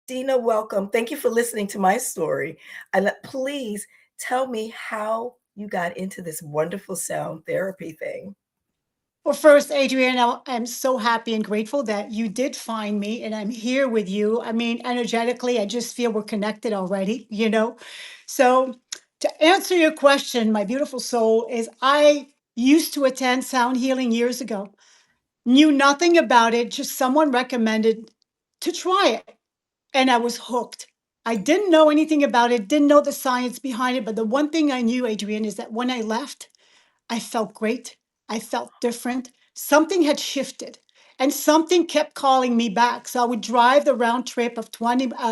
Deena, welcome. Thank you for listening to my story. And please tell me how you got into this wonderful sound therapy thing. Well, first, Adrienne, I'm so happy and grateful that you did find me and I'm here with you. I mean, energetically, I just feel we're connected already. So, to answer your question, my beautiful soul, is I used to attend sound healing years ago, knew nothing about it, just someone recommended to try it. And I was hooked. I didn't know anything about it, didn't know the science behind it. But the one thing I knew, Adrienne, is that when I left, I felt great. I felt different. Something had shifted and something kept calling me back. So I would drive the round trip of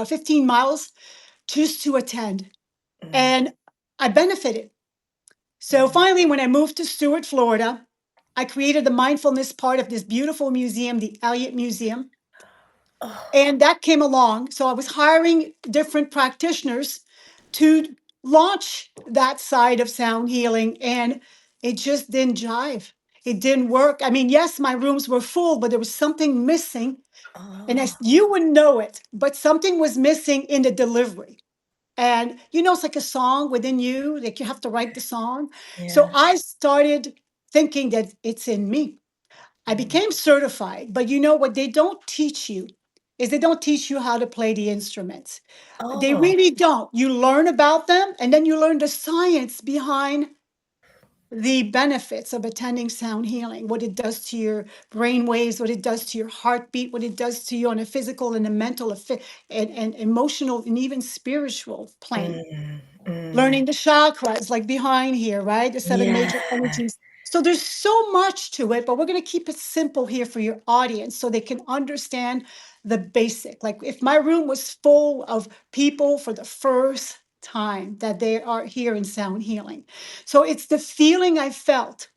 15 miles just to attend. Mm, And I benefited. So mm. finally, when I moved to Stewart, Florida, I created the mindfulness part of this beautiful museum, the Elliott Museum. Oh, And that came along. So I was hiring different practitioners to launch that side of sound healing. And it just didn't jive. It didn't work. I mean, yes, my rooms were full, but there was something missing. And oh, you wouldn't know it, but something was missing in the delivery. And it's like a song within you, like you have to write the song. So yeah. I started thinking that it's in me. I Mm. became certified, but what they don't teach you is they don't teach you how to play the instruments. They Oh, really don't. You learn about them and then you learn the science behind the benefits of attending sound healing, what it does to your brain waves, what it does to your heartbeat, what it does to you on a physical and a mental and emotional and even spiritual plane. mm, mm. Learning the chakras like behind here, right? The seven Yeah. major energies. So there's so much to it, but we're going to keep it simple here for your audience so they can understand the basic. Like if my room was full of people for the first time that they are here in sound healing. So it's the feeling I felt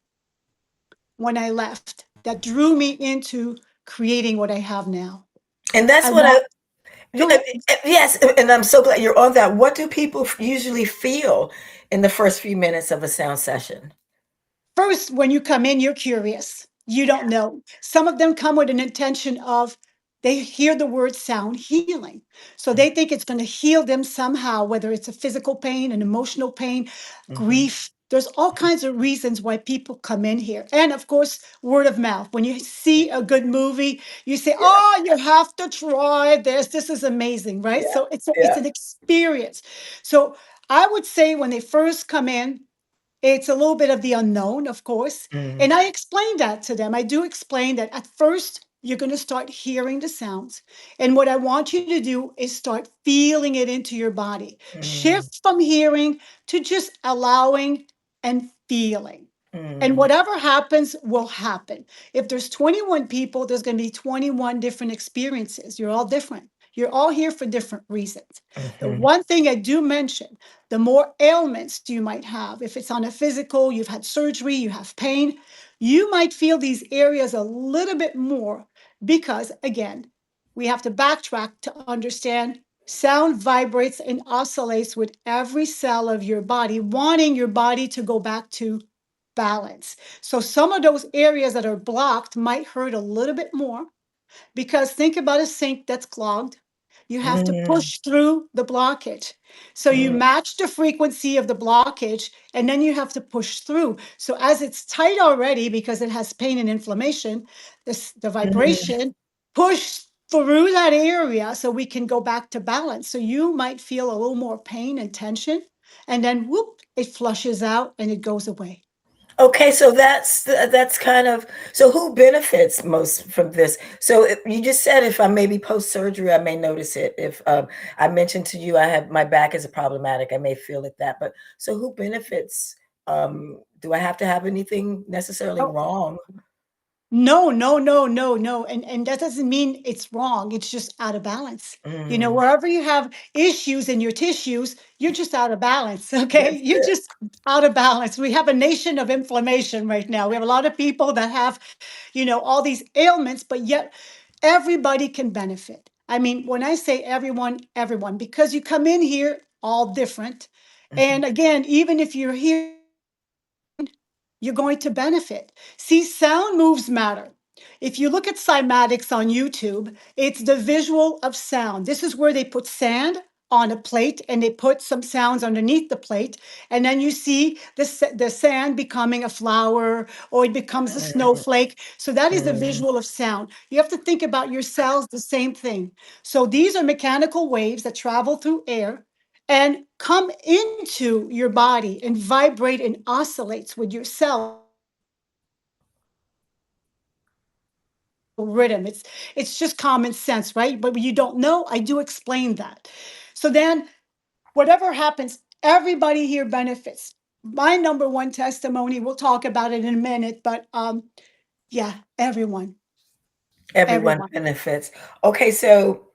when I left that drew me into creating what I have now. And that's I what want, go ahead. yes, and I'm so glad you're on that. What do people usually feel in the first few minutes of a sound session? First, when you come in, you're curious. You don't know. Some of them come with an intention of they hear the word sound healing. So they think it's going to heal them somehow, whether it's a physical pain, an emotional pain, Mm-hmm. grief. There's all kinds of reasons why people come in here. And of course, word of mouth. When you see a good movie, you say, Yeah, "Oh, you have to try this. This is amazing," right? yeah, So it's yeah. an experience. So I would say when they first come in, it's a little bit of the unknown, of course. Mm, And I explain that to them. I do explain that at first, you're going to start hearing the sounds. And what I want you to do is start feeling it into your body. mm, Shift from hearing to just allowing and feeling. And mm, whatever happens will happen. If there's 21 people, there's going to be 21 different experiences. You're all different. You're all here for different reasons. The mhm, one thing I do mention, the more ailments you might have, if it's on a physical, you've had surgery, you have pain, you might feel these areas a little bit more because, again, we have to backtrack to understand sound vibrates and oscillates with every cell of your body, wanting your body to go back to balance. So some of those areas that are blocked might hurt a little bit more because think about a sink that's clogged. You have to mm, push through the blockage. So you mm, match the frequency of the blockage and then you have to push through. So as it's tight already because it has pain and inflammation, the mm. vibration push through that area so we can go back to balance. So you might feel a little more pain and tension and then whoop, it flushes out and it goes away. Okay, so that's kind of so who benefits most from this? So you just said if I maybe post surgery, I may notice it. If I mentioned to you I have my back is problematic, I may feel it that. But so who benefits? Do I have to have anything necessarily Oh, wrong? no, no, no, no, no. And that doesn't mean it's wrong. It's just out of balance. Mm, Wherever you have issues in your tissues, you're just out of balance. Okay. that's You're it. just out of balance. We have a nation of inflammation right now. We have a lot of people that have, all these ailments, but yet everybody can benefit. I mean, when I say everyone, everyone, because you come in here all different. Mhm. And again, even if you're here, you're going to benefit. See, sound moves matter. If you look at cymatics on YouTube, it's the visual of sound. This is where they put sand on a plate and they put some sounds underneath the plate. And then you see the sand becoming a flower or it becomes a Mhm, snowflake. So that is the mhm. visual of sound. You have to think about your cells the same thing. So these are mechanical waves that travel through air and come into your body and vibrate and oscillates with your cells. Rhythm. It's just common sense, right? But when you don't know, I do explain that. So then whatever happens, everybody here benefits. My number one testimony, we'll talk about it in a minute, but yeah, everyone, Everyone everyone. benefits. Okay, so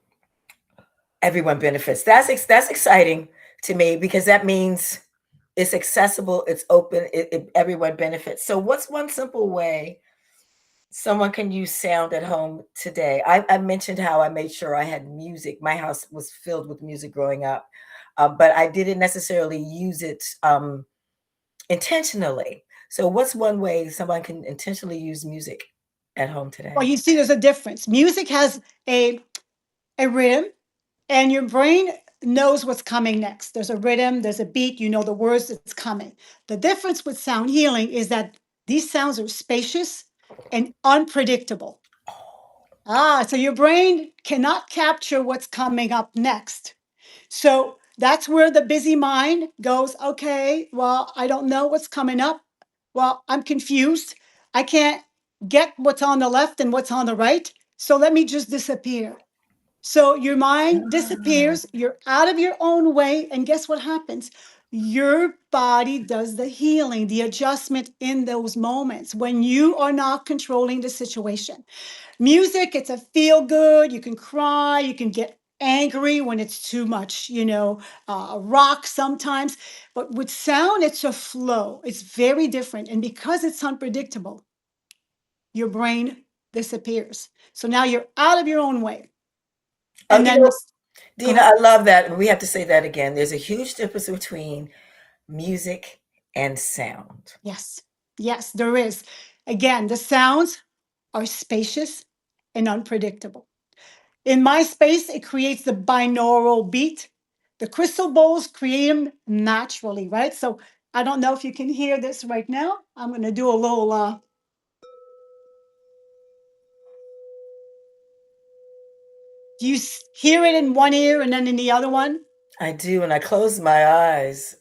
everyone benefits. That's exciting to me because that means it's accessible, it's open, everyone benefits. So, what's one simple way someone can use sound at home today? I mentioned how I made sure I had music. My house was filled with music growing up, but I didn't necessarily use it intentionally. So, what's one way someone can intentionally use music at home Well, today? you see, there's a difference. Music has a rhythm, and your brain knows what's coming next. There's a rhythm, there's a beat, you know the words that's coming. The difference with sound healing is that these sounds are spacious and unpredictable. So your brain cannot capture what's coming up next. So that's where the busy mind goes, okay, well, I don't know what's coming up. Well, I'm confused. I can't get what's on the left and what's on the right. So let me just disappear. So your mind Ah, disappears, you're out of your own way, and guess what happens? Your body does the healing, the adjustment in those moments when you are not controlling the situation. Music, it's a feel good. You can cry, you can get angry when it's too much, rock sometimes. But with sound, it's a flow. It's very different. And because it's unpredictable, your brain disappears. So now you're out of your own way. oh, And then this, go Deena, ahead. I love that. We have to say that again. There's a huge difference between music and sound. Yes, yes, there is. Again, the sounds are spacious and unpredictable. In my space, it creates the binaural beat. The crystal bowls create them naturally, right? So I don't know if you can hear this right now. I'm going to do a little, do you hear it in one ear and then in the other one? I do, and I close my eyes.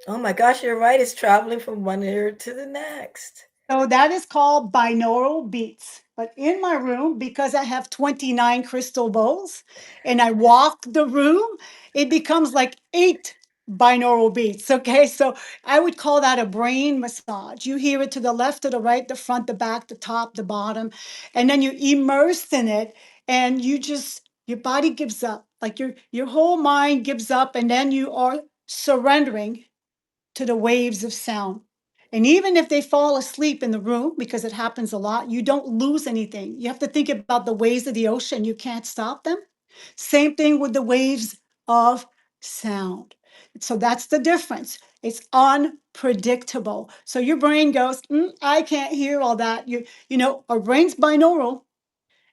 Oh my gosh, you're right. It's traveling from one ear to the next. So that is called binaural beats. But in my room, because I have 29 crystal bowls and I walk the room, it becomes like 8 binaural beats. Okay. So I would call that a brain massage. You hear it to the left, to the right, the front, the back, the top, the bottom, and then you're immersed in it and your body gives up. Like your whole mind gives up, and then you are surrendering to the waves of sound. And even if they fall asleep in the room, because it happens a lot, you don't lose anything. You have to think about the waves of the ocean. You can't stop them. Same thing with the waves of sound. So that's the difference. It's unpredictable. So your brain goes, I can't hear all that. Our brain's binaural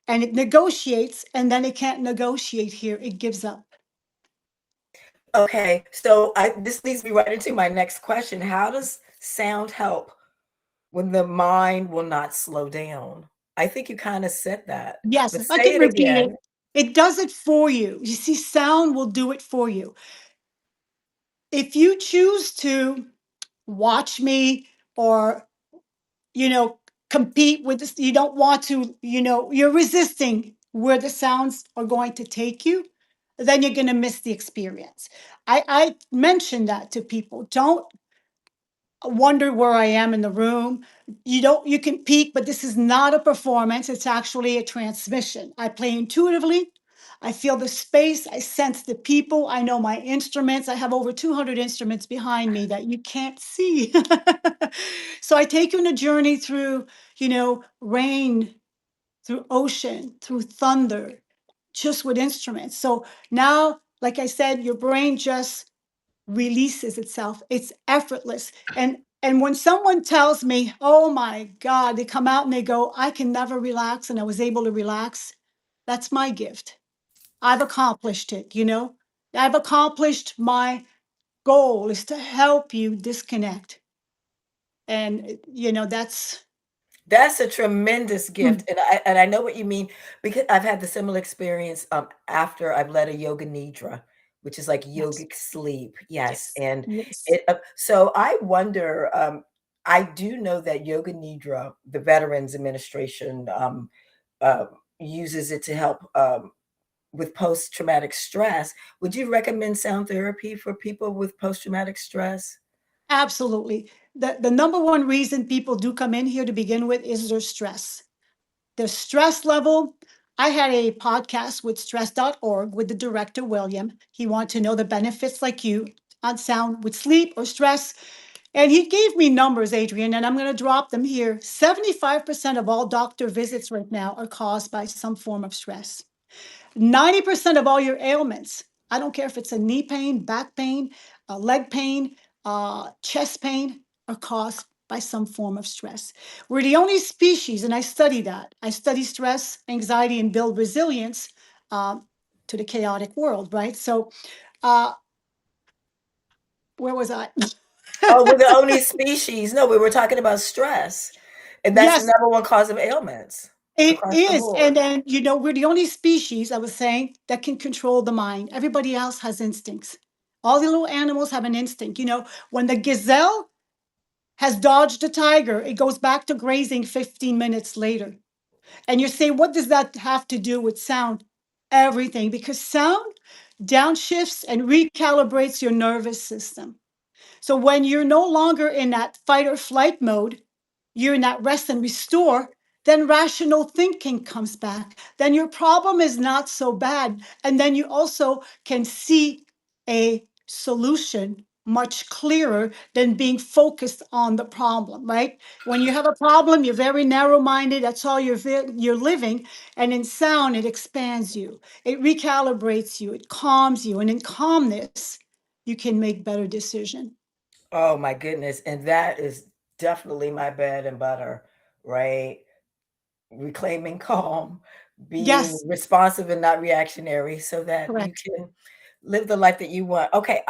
and it negotiates, and then it can't negotiate here. It gives up. Okay, so this leads me right into my next question. How does sound help when the mind will not slow down? I think you kind of said that, Yes, but if I say can it repeat it, again. it does it for you. You see, sound will do it for you. If you choose to watch me or, you know, compete with this, you don't want to, you're resisting where the sounds are going to take you, then you're going to miss the experience. I mention that to people. Don't wonder where I am in the room. You can peek, but this is not a performance. It's actually a transmission. I play intuitively. I feel the space. I sense the people. I know my instruments. I have over 200 instruments behind me that you can't see. So I take you on a journey through, rain, through ocean, through thunder, just with instruments. So now, like I said, your brain just releases itself. It's effortless. And And when someone tells me, oh my God, they come out and they go, I can never relax, and I was able to relax, that's my gift. I've accomplished it, you know? I've accomplished my goal is to help you disconnect. And, you know, that's, That's a tremendous gift, mm, and I know what you mean because I've had the similar experience, after I've led a yoga nidra, which is like yes, yogic sleep, yes, yes, and yes, it, so I wonder, I do know that Yoga Nidra, the Veterans Administration, uh, uses it to help, with post-traumatic stress. Would you recommend sound therapy for people with post-traumatic stress? absolutely. The number one reason people do come in here to begin with is their stress. The stress level. I had a podcast with stress.org with the director, William. He wanted to know the benefits like you on sound with sleep or stress. And he gave me numbers, Adrian, and I'm going to drop them here. 75% of all doctor visits right now are caused by some form of stress. 90% of all your ailments, I don't care if it's a knee pain, back pain, a leg pain, chest pain, are caused by some form of stress. We're the only species, and I study that. I study stress, anxiety, and build resilience to the chaotic world, right? So, uh, where was I? Oh, we're the only species. No, we were talking about stress, and that's the Yes, number one cause of ailments it across the is. And board. then, you know, we're the only species, I was saying, that can control the mind. Everybody else has instincts. All the little animals have an instinct. You know, when the gazelle has dodged a tiger, it goes back to grazing 15 minutes later. And you say, what does that have to do with sound? Everything, because sound downshifts and recalibrates your nervous system. So when you're no longer in that fight or flight mode, you're in that rest and restore, then rational thinking comes back. Then your problem is not so bad. And then you also can see a solution much clearer than being focused on the problem, right? When you have a problem, you're very narrow minded. That's all you're living. And in sound, it expands you, it recalibrates you, it calms you. And in calmness, you can make better decisions. Oh my goodness, and that is definitely my bread and butter, right? Reclaiming calm, being Yes, responsive and not reactionary so that you correct. can live the life that you want. Okay,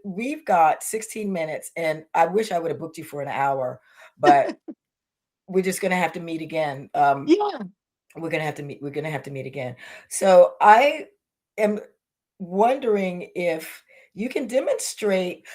we've got 16 minutes, and I wish I would have booked you for an hour, but we're just gonna have to meet again. Yeah. We're gonna have to meet again. So I am wondering if you can demonstrate.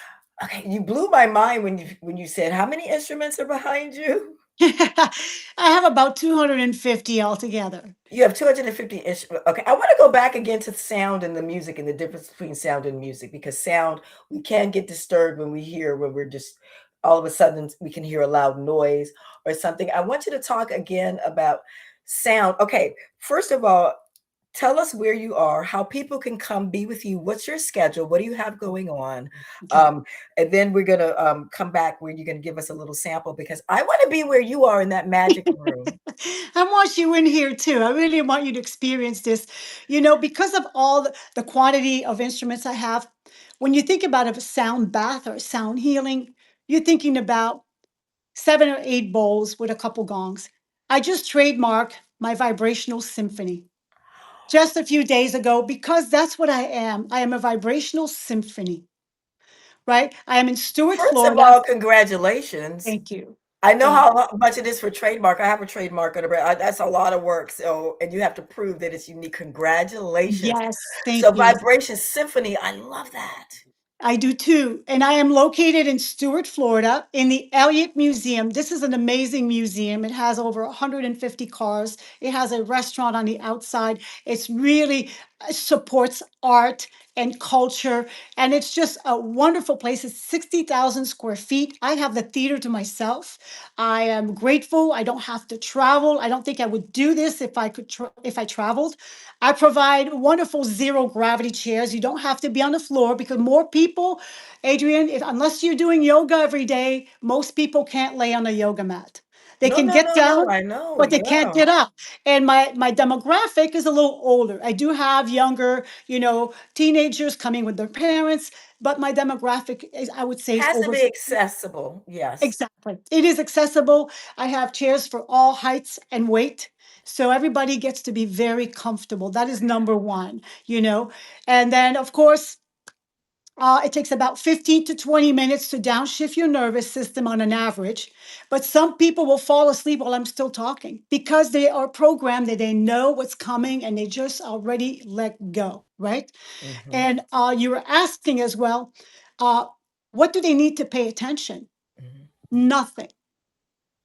Okay, you blew my mind when you said how many instruments are behind you? I have about 250 altogether. You have 250 instruments. Okay, I want to go back again to sound and the music and the difference between sound and music because sound we can get disturbed when we're just all of a sudden we can hear a loud noise or something. I want you to talk again about sound. Okay, first of all, tell us where you are, how people can come be with you. What's your schedule? What do you have going on? Okay. And then we're gonna come back where you're gonna give us a little sample because I want to be where you are in that magic room. I want you in here too. I really want you to experience this. You know, because of all the quantity of instruments I have, when you think about a sound bath or sound healing, you're thinking about 7 or 8 bowls with a couple gongs. I just trademarked my vibrational symphony just a few days ago because that's what I am. I am a vibrational symphony, right? I am in Stewart, First of Florida. all, congratulations. Thank you. I know Thank how much it is for trademark. I have a trademark on the brand. That's a lot of work. So, and you have to prove that it's unique. Congratulations. Yes, thank So, you. Vibration Symphony, I love that. I do too. And I am located in Stewart, Florida, in the Elliott Museum. This is an amazing museum. It has over 150 cars. It has a restaurant on the outside. It's really supports art and culture. And it's just a wonderful place. It's 60,000 square feet. I have the theater to myself. I am grateful. I don't have to travel. I don't think I would do this if I could if I traveled. I provide wonderful zero gravity chairs. You don't have to be on the floor because more people, Adrian, unless you're doing yoga every day, most people can't lay on a yoga mat. They No, can no, get no, no, down, I know, but they can't yeah. get up. And my demographic is a little older. I do have younger, teenagers coming with their parents, but my demographic is, I would say, is Has to over be 50. accessible, yes. Exactly. It is accessible. I have chairs for all heights and weight. So everybody gets to be very comfortable. That is number one. And then, of course, it takes about 15 to 20 minutes to downshift your nervous system on an average. But some people will fall asleep while I'm still talking because they are programmed that they know what's coming and they just already let go, right? Mhm, And you were asking as well, uh, what do they need to pay attention? mhm, Nothing.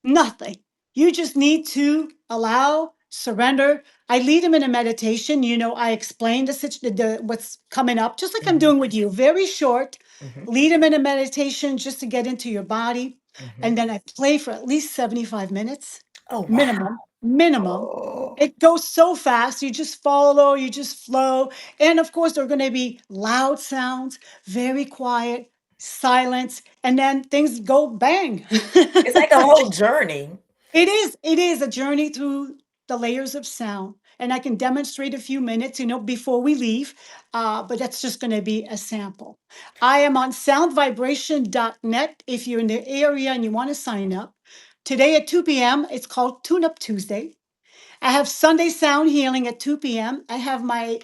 Nothing. You just need to allow, surrender. I lead them in a meditation. I explain what's coming up, just like I'm mhm, doing with you. Very short. mhm, Lead them in a meditation just to get into your body. mhm. And then I play for at least 75 minutes, Oh, wow. minimum, minimum. Oh, It goes so fast. You just follow, you just flow. And of course, there are going to be loud sounds, very quiet, silence, and then things go bang. it's like a whole journey. It is a journey through the layers of sound. And I can demonstrate a few minutes, before we leave, but that's just going to be a sample. I am on soundvibration.net if you're in the area and you want to sign up. Today at 2 p.m., it's called Tune Up Tuesday. I have Sunday Sound Healing at 2 p.m. I have my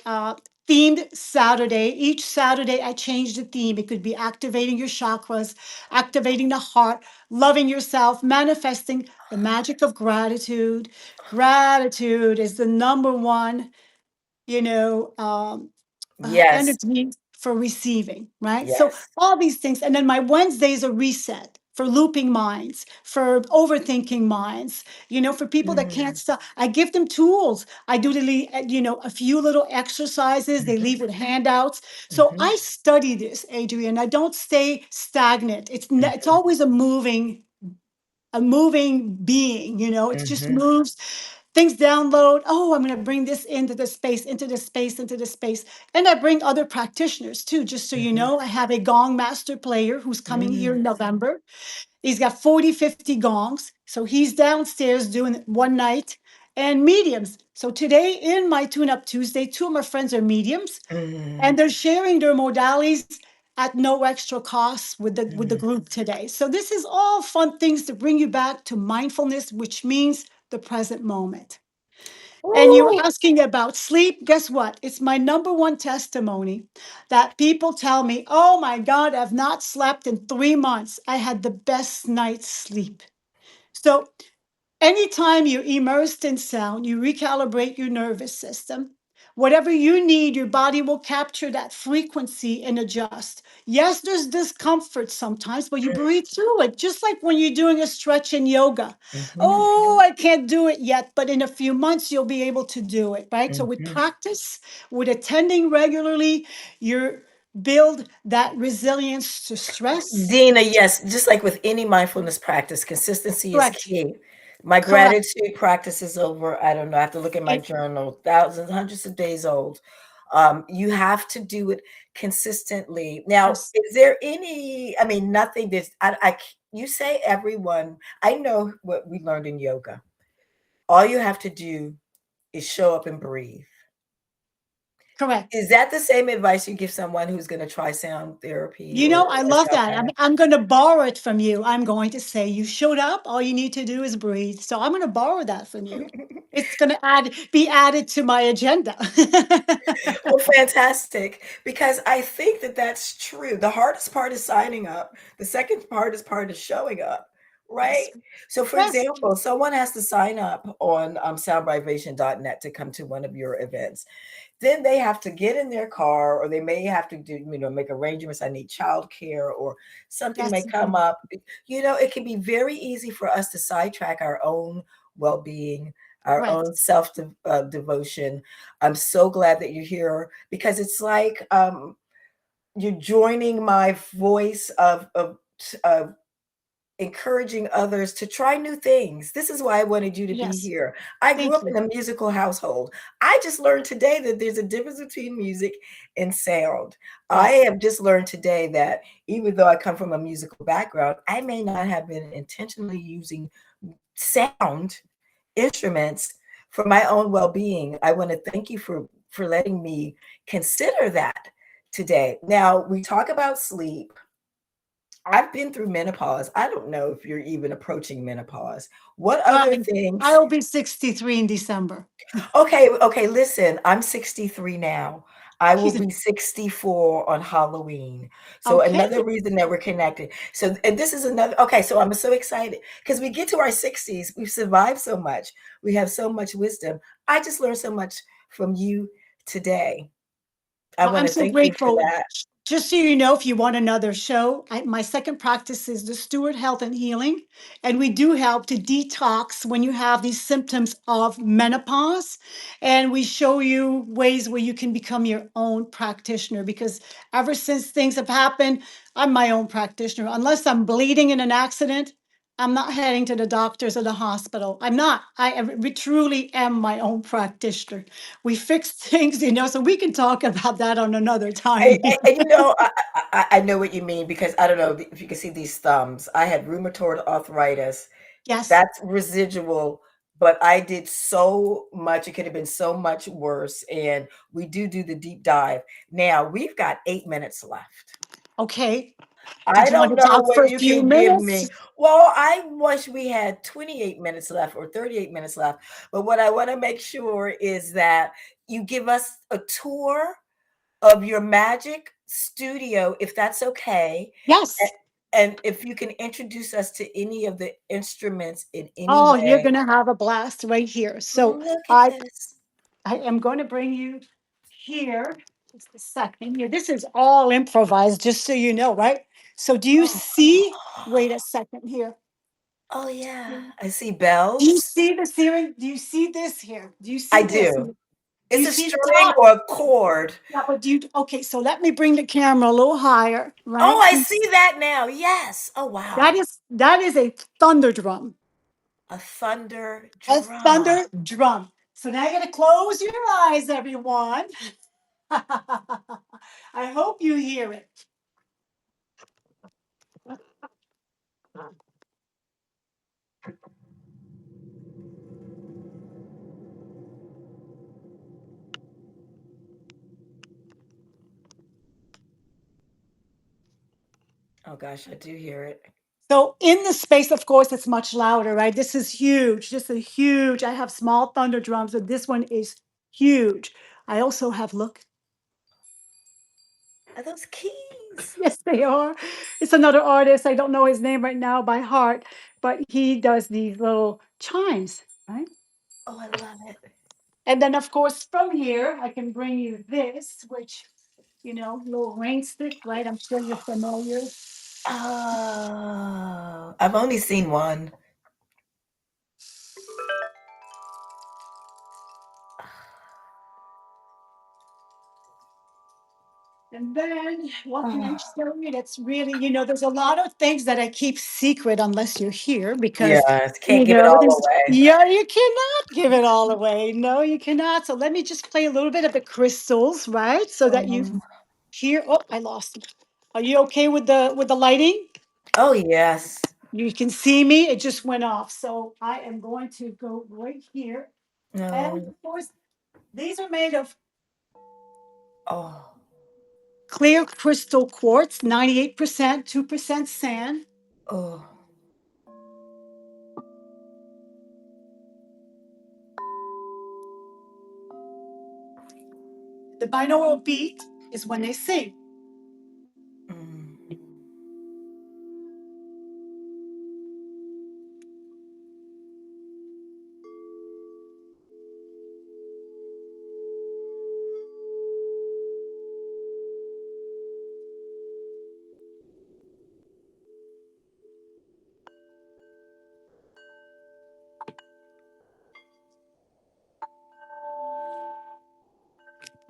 themed Saturday. Each Saturday, I change the theme. It could be activating your chakras, activating the heart, loving yourself, manifesting the magic of gratitude. Gratitude is the number one, you know, um, Yes, energy for receiving, right? So yes. all these things. And then my Wednesdays are reset for looping minds, for overthinking minds, for people that Mm, can't stop. I give them tools. I do a few little exercises. They mhm, leave with handouts. So mhm, I study this, Adrienne. I don't stay stagnant. It's mhm, always a moving being, it just mhm, moves. Things download. Oh, I'm going to bring this into the space, into the space, into the space. And I bring other practitioners too, just so you mhm, know. I have a gong master player who's coming here mm, in November. He's got 40, 50 gongs. So he's downstairs doing it one night, and mediums. So today in my Tune Up Tuesday, two of my friends are mediums mm, and they're sharing their modalities at no extra cost with the mm. group today. So this is all fun things to bring you back to mindfulness, which means the present moment. And you were Ooh, asking about sleep. Guess what? It's my number one testimony that people tell me, "Oh my God, I've not slept in 3 months. I had the best night's sleep." So anytime you're immersed in sound, you recalibrate your nervous system. Whatever you need, your body will capture that frequency and adjust. Yes, there's discomfort sometimes, but you breathe through it, just like when you're doing a stretch in yoga. mhm, Oh, I can't do it yet, but in a few months, you'll be able to do it, right? So, with mhm. practice, with attending regularly, you build that resilience to stress. Dina, yes, just like with any mindfulness practice, consistency is Correct. key. My Correct. gratitude practice is over, I don't know, I have to look at my It, journal, thousands, hundreds of days old. You have to do it consistently. Now, yes. is there any, I mean, nothing this, you say everyone, I know what we learned in yoga. All you have to do is show up and breathe. Correct. Is that the same advice you give someone who's going to try sound therapy I or love sound that. I'm, bath? I'm going to borrow it from you. I'm going to say, you showed up. All you need to do is breathe. So I'm going to borrow that from you. It's going to be added to my agenda. Well, fantastic, because I think that that's true. The hardest part is signing up. The second hardest part is showing up, right? Yes. So, for Yes. example, someone has to sign up on soundvibration.net to come to one of your events. Then they have to get in their car, or they may have to do, make arrangements. I need childcare, or something may Yes. come up. It can be very easy for us to sidetrack our own well being, our Correct. own self devotion. I'm so glad that you're here because it's like you're joining my voice of encouraging others to try new things. This is why I wanted you to be Yes. here. I grew Thank up you. in a musical household. I just learned today that there's a difference between music and sound. I Yes. have just learned today that even though I come from a musical background, I may not have been intentionally using sound instruments for my own well-being. I want to thank you for letting me consider that today. Now, we talk about sleep. I've been through menopause. I don't know if you're even approaching menopause. What other things? I'll be 63 in December. Okay, okay, listen, I'm 63 now. I will She's be 64 on Halloween. So okay. another reason that we're connected. So and this is another okay, so I'm so excited because we get to our 60s, we've survived so much. We have so much wisdom. I just learned so much from you today. I Well, want I'm to so thank you for grateful. that. Just so you know, if you want another show, my second practice is the Steward Health and Healing. And we do help to detox when you have these symptoms of menopause. And we show you ways where you can become your own practitioner. Because ever since things have happened, I'm my own practitioner. Unless I'm bleeding in an accident, I'm not heading to the doctors or the hospital. I'm not. We truly am my own practitioner. We fix things, so we can talk about that on another time. And you know, I know what you mean because I don't know if you can see these thumbs. I had rheumatoid arthritis. Yes. That's residual, but I did so much. It could have been so much worse. And we do the deep dive. Now we've got 8 minutes left. Okay. I Did you want don't to know talk for what a you few can give minutes? me. Well, I wish we had 28 minutes left or 38 minutes left. But what I want to make sure is that you give us a tour of your magic studio, if that's okay. Yes. And if you can introduce us to any of the instruments in any Oh, you're way. going to have a blast right here. So Look at I, this. I am going to bring you here. Just a second here. This is all improvised, just so you know, right? So do you Oh, see? Wait a second here. oh yeah. Do I see you bells. see this here? Do you see this here? Do you I see this? do. Do It's you a see the string top? or a chord. Yeah, but okay, so let me bring the camera a little higher, Oh, right? I see that now. Yes. Oh wow. That is a thunder drum. A thunder A drum. thunder drum. So now you gotta close your eyes, everyone. I hope you hear it. Oh gosh, I do hear it. So in the space, of course, it's much louder, right? This is huge. Just a huge. I have small thunder drums, but this one is huge. I also have look. Are those keys? Yes, they are. It's another artist. I don't know his name right now by heart, but he does these little chimes, right? Oh, I love it. And then, of course, from here, I can bring you this, which, little rain stick, right? I'm sure you're familiar. Oh, I've only seen one. And then, what can I Oh, show you? That's really, there's a lot of things that I keep secret unless you're here because, yes, can't give it all away. yeah, you cannot give it all away. No, you cannot. So let me just play a little bit of the crystals, right? So that you Oh, hear. Oh, I lost it. Are you okay with the lighting? oh yes. You can see me. It just went off. So I am going to go right here. And No. of course, these are made of Oh, clear crystal quartz, 98%, 2% sand. oh, The binaural beat is when they sing. mm.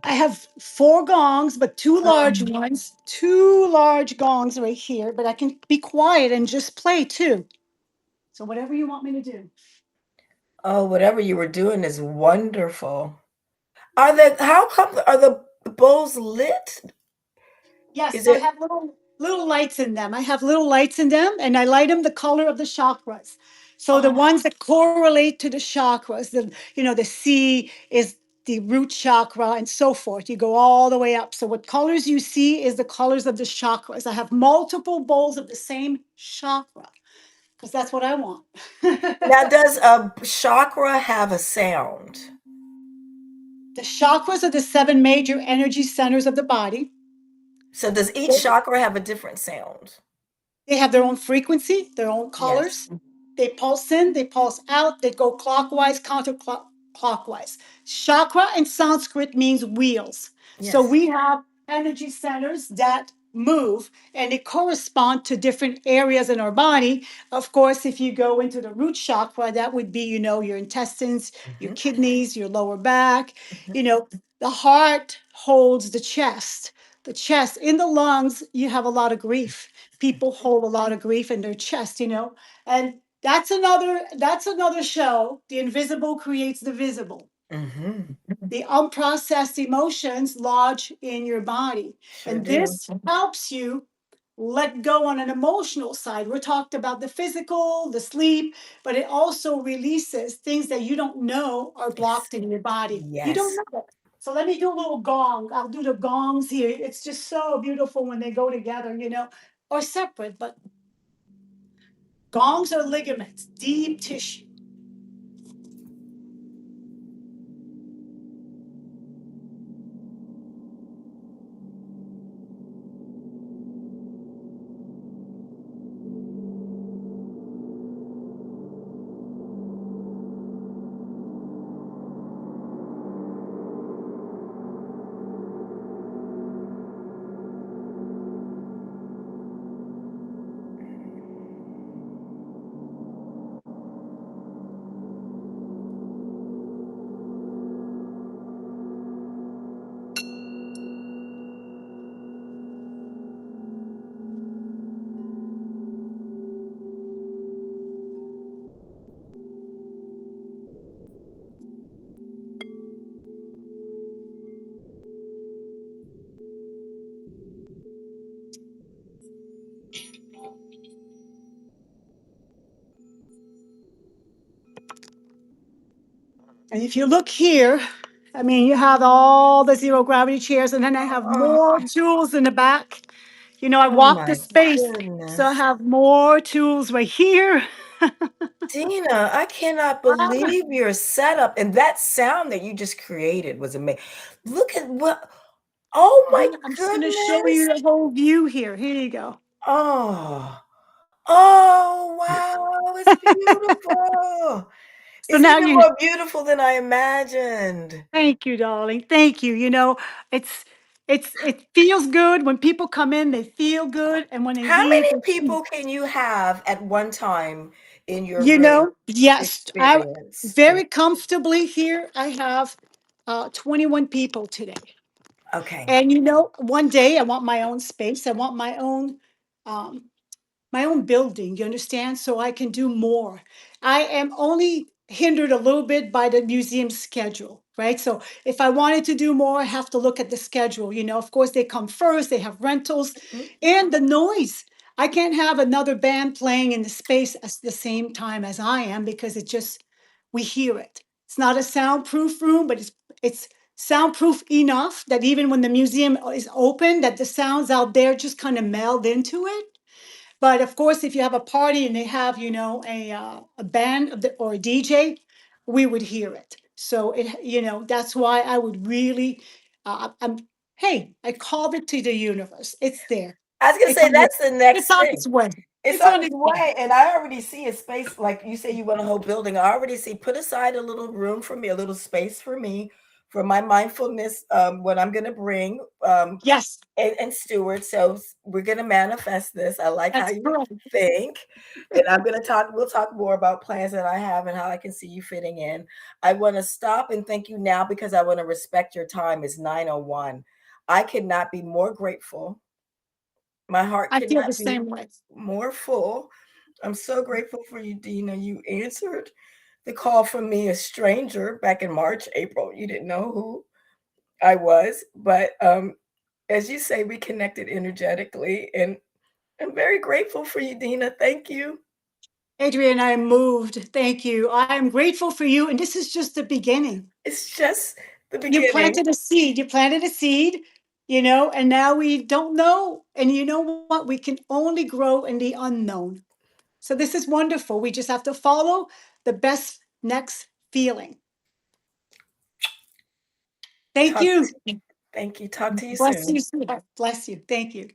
I have four gongs, but two large Um, ones, two large gongs right here, but I can be quiet and just play too. So whatever you want me to do. oh, whatever you were doing is wonderful. How come are the bowls lit? Is Yes, I it have little lights in them. I have little lights in them, and I light them the color of the chakras. So the ones that correlate to the chakras, the C is the root chakra and so forth. You go all the way up. So what colors you see is the colors of the chakras. I have multiple bowls of the same chakra because that's what I want. Now, does a chakra have a sound? The chakras are the seven major energy centers of the body. So does each chakra have a different sound? They have their own frequency, their own Yes. colors. They pulse in, they pulse out, they go clockwise, counterclockwise. Chakra in Sanskrit means wheels. So Yes. we have energy centers that move and they correspond to different areas in our body. Of course, if you go into the root chakra, that would be, your intestines, your Mhm, kidneys, your lower back. mhm. You know, the heart holds the chest. The chest, in the lungs, you have a lot of grief. People hold a lot of grief in their chest. And that's another show. The invisible creates the visible. Mhm. The unprocessed emotions lodge in your body. Sure And do. this helps you let go on an emotional side. We talked about the physical, the sleep, but it also releases things that you don't know are Yes. blocked in your body. You don't Yes. know it. So let me do a little gong. I'll do the gongs here. It's just so beautiful when they go together, or separate, but gongs are ligaments, deep tissue. And if you look here, I mean, you have all the zero gravity chairs, and then I have Oh, more tools in the back. I oh walk the my space, so I goodness. have more tools right here. Deena, I cannot believe your setup and that sound that you just created was amazing. Look at what, oh my I'm just going to show you goodness. the whole view here. Here you go. Oh, oh, wow, it's beautiful. So It's now even you, more beautiful than I imagined. thank you, darling. Thank you. It's it feels good when people come in. They feel good, and when they How leave, many they feel. people can you have at one time in your room Yes, I experience? very comfortably here. I have 21 people today. Okay. And one day I want my own space. I want um, my own building, you understand? So I can do more. I am only hindered a little bit by the museum schedule, right? So if I wanted to do more, I have to look at the schedule. Of course, they come first, they have rentals Mhm. and the noise. I can't have another band playing in the space at the same time as I am because we hear it. It's not a soundproof room, but it's soundproof enough that even when the museum is open, that the sounds out there just kind of meld into it. But of course, if you have a party and they have, a band or a DJ, we would hear it. So that's why I would really, hey, I called it to the universe. It's there. I was gonna It's say on, that's the it's next on thing. its way. It's It's on on its its way. way, and I already see a space, like you say, you want a whole building. I already see put aside a little room for me, a little space for me, for my mindfulness, what I'm gonna bring, Yes, and steward. So we're gonna manifest this. I like how that's you correct. think, and we'll talk more about plans that I have and how I can see you fitting in. I want to stop and thank you now because I want to respect your time. It's 9:01. I cannot be more grateful. My heart I feel the cannot be same way. more full. I'm so grateful for you, Deena. You answered the call from me, a stranger, back in March, April. You didn't know who I was, but as you say, we connected energetically, and I'm very grateful for you, Deena. Thank you. Adrienne, I'm moved. Thank you. I'm grateful for you. And this is just the beginning. It's just the You beginning. planted a seed. You planted a seed, and now we don't know. And you know what? We can only grow in the unknown. So this is wonderful. We just have to follow the best next feeling. Thank Talk you. Thank you. Talk to you Bless soon. you, sweetheart. Bless you. Thank you.